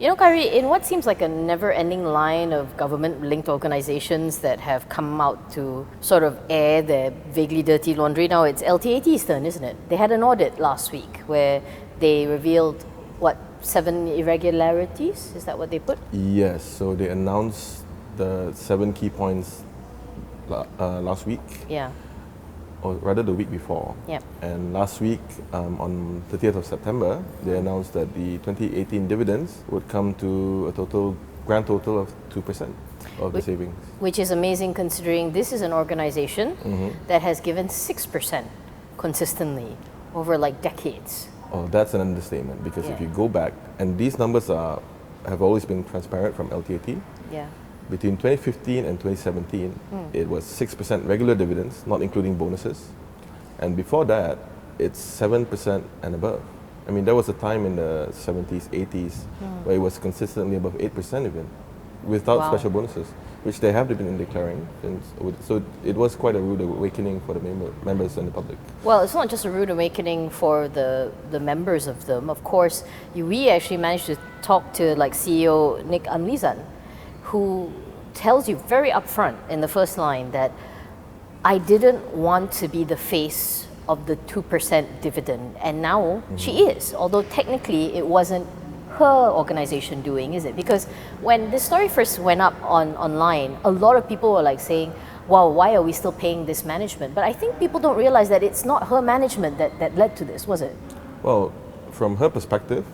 You know, Kari, in what seems like a never-ending line of government-linked organizations that have come out to sort of air their vaguely dirty laundry, now it's LTAT's turn, isn't it? They had an audit last week where they revealed, what, 7 irregularities? Is that what they put? Yes, so they announced the 7 key points last week. Yeah. Or rather the week before. Yep. And last week, on 30th of September, they announced that the 2018 dividends would come to a grand total of 2% of the savings. Which is amazing considering this is an organization that has given 6% consistently over like decades. Oh, that's an understatement because if you go back, and these numbers have always been transparent from LTAT. Yeah. Between 2015 and 2017, it was 6% regular dividends, not including bonuses. And before that, it's 7% and above. I mean, there was a time in the 70s, 80s, where it was consistently above 8% even, without special bonuses, which they have been declaring. So it was quite a rude awakening for the members and the public. Well, it's not just a rude awakening for the members of them. Of course, we actually managed to talk to like CEO Nick Anlizan, who tells you very upfront in the first line that I didn't want to be the face of the 2% dividend, and now she is, although technically it wasn't her organization doing, is it? Because when this story first went up online, a lot of people were like saying, wow, why are we still paying this management? But I think people don't realize that it's not her management that led to this, was it? Well, from her perspective,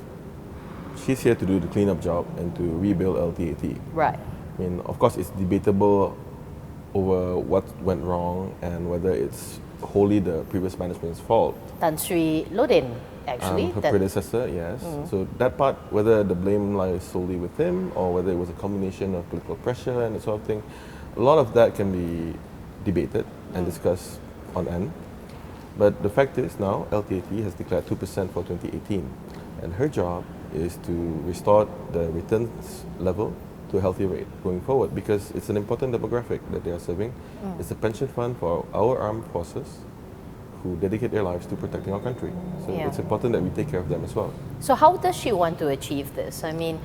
she's here to do the cleanup job and to rebuild LTAT. Right. I mean, of course, it's debatable over what went wrong and whether it's wholly the previous management's fault. Tan Sri Lodin, actually. Her predecessor, yes. So that part, whether the blame lies solely with him or whether it was a combination of political pressure and that sort of thing, a lot of that can be debated and discussed on end. But the fact is now, LTAT has declared 2% for 2018. And her job is to restore the returns level to a healthy rate going forward, because it's an important demographic that they are serving. It's a pension fund for our armed forces who dedicate their lives to protecting our country. So it's important that we take care of them as well. So how does she want to achieve this? I mean,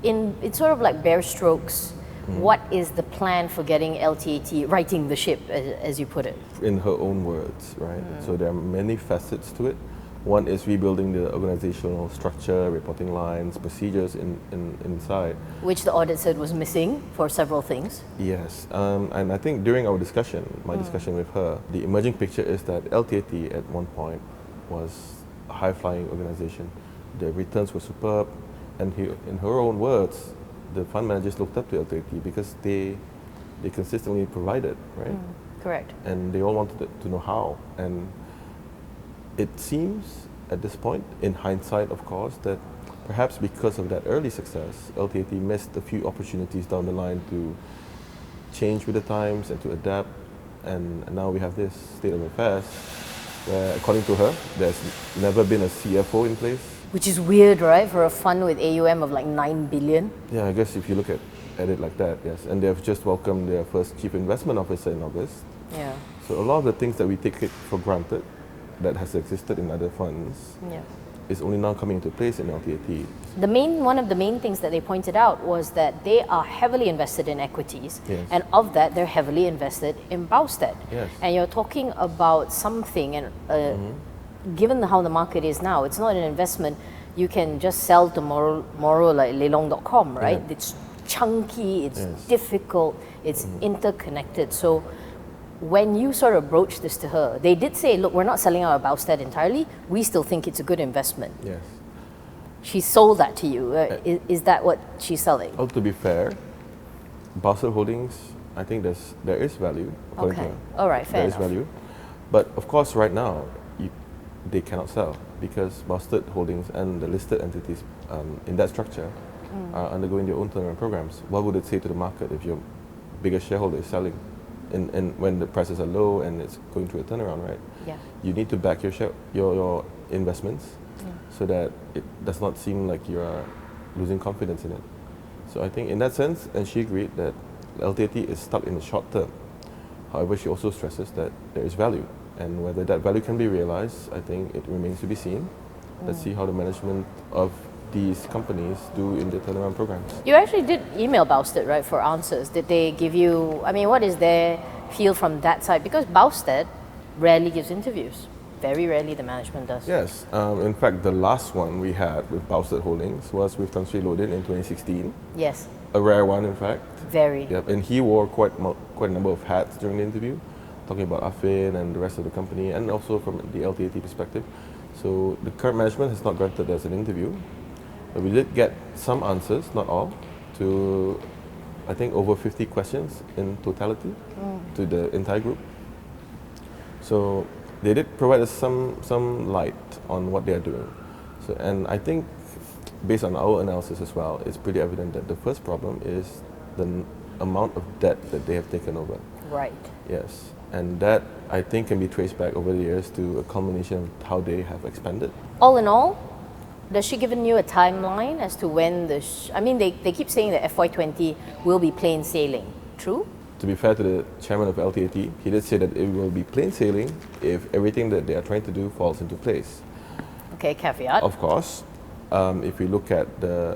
it's sort of like bare strokes. What is the plan for getting LTAT righting the ship, as you put it? In her own words, right? So there are many facets to it. One is rebuilding the organizational structure, reporting lines, procedures inside. Which the audit said was missing for several things. Yes, and I think during our discussion, my discussion with her, the emerging picture is that LTAT at one point was a high-flying organization. The returns were superb, and in her own words, the fund managers looked up to LTAT because they consistently provided, right? Correct. And they all wanted to know how. And it seems at this point, in hindsight of course, that perhaps because of that early success, LTAT missed a few opportunities down the line to change with the times and to adapt. And now we have this state of affairs where, according to her, there's never been a CFO in place. Which is weird, right, for a fund with AUM of like 9 billion? Yeah, I guess if you look at it like that, yes. And they've just welcomed their first chief investment officer in August. Yeah. So a lot of the things that we take for granted that has existed in other funds is only now coming into place in LTAT. One of the main things that they pointed out was that they are heavily invested in equities, and of that they're heavily invested in Bausted. Yes. And you're talking about something, and given how the market is now, it's not an investment you can just sell tomorrow like lelong.com, right? Yeah. It's chunky, it's difficult, it's interconnected. So when you sort of broached this to her, they did say, look, we're not selling our Bausted entirely, we still think it's a good investment. Yes. She sold that to you. Is that what she's selling? Well, to be fair, Bausted Holdings, I think there is value. According to her. All right, fair enough. There is value. But of course, right now, they cannot sell because Bausted Holdings and the listed entities in that structure are undergoing their own turnaround programs. What would it say to the market if your biggest shareholder is selling? And when the prices are low and it's going through a turnaround, right? Yeah. You need to back your investments so that it does not seem like you are losing confidence in it. So I think in that sense, and she agreed that LTAT is stuck in the short term. However, she also stresses that there is value, and whether that value can be realized, I think it remains to be seen. Let's see how the management of these companies do in their turnaround programs. You actually did email Bausted, right, for answers. Did they give you, I mean, what is their feel from that side? Because Bausted rarely gives interviews. Very rarely the management does. Yes, in fact, the last one we had with Bausted Holdings was with Tan Sri Lodin in 2016. Yes, A rare one, in fact. very. Yep, and he wore quite a number of hats during the interview, talking about Afin and the rest of the company, and also from the LTAT perspective. So the current management has not granted us an interview, but we did get some answers, not all, to I think over 50 questions in totality to the entire group. So they did provide us some light on what they are doing. So, and I think based on our analysis as well, it's pretty evident that the first problem is the amount of debt that they have taken over. Right. Yes, and that I think can be traced back over the years to a culmination of how they have expanded. All in all, does she given you a timeline as to when the... I mean, they keep saying that FY20 will be plain sailing. True? To be fair to the chairman of LTAT, he did say that it will be plain sailing if everything that they are trying to do falls into place. Okay, caveat. Of course, if we look at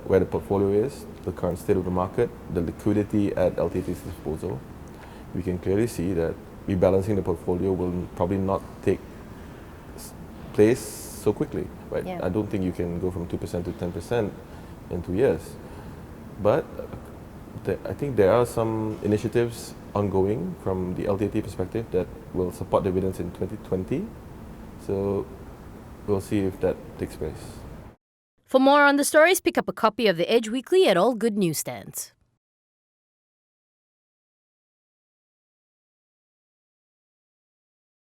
where the portfolio is, the current state of the market, the liquidity at LTAT's disposal, we can clearly see that rebalancing the portfolio will probably not take place so quickly. Right? Yeah. I don't think you can go from 2% to 10% in 2 years. But I think there are some initiatives ongoing from the LTAT perspective that will support dividends in 2020. So we'll see if that takes place. For more on the stories, pick up a copy of The Edge Weekly at all good newsstands.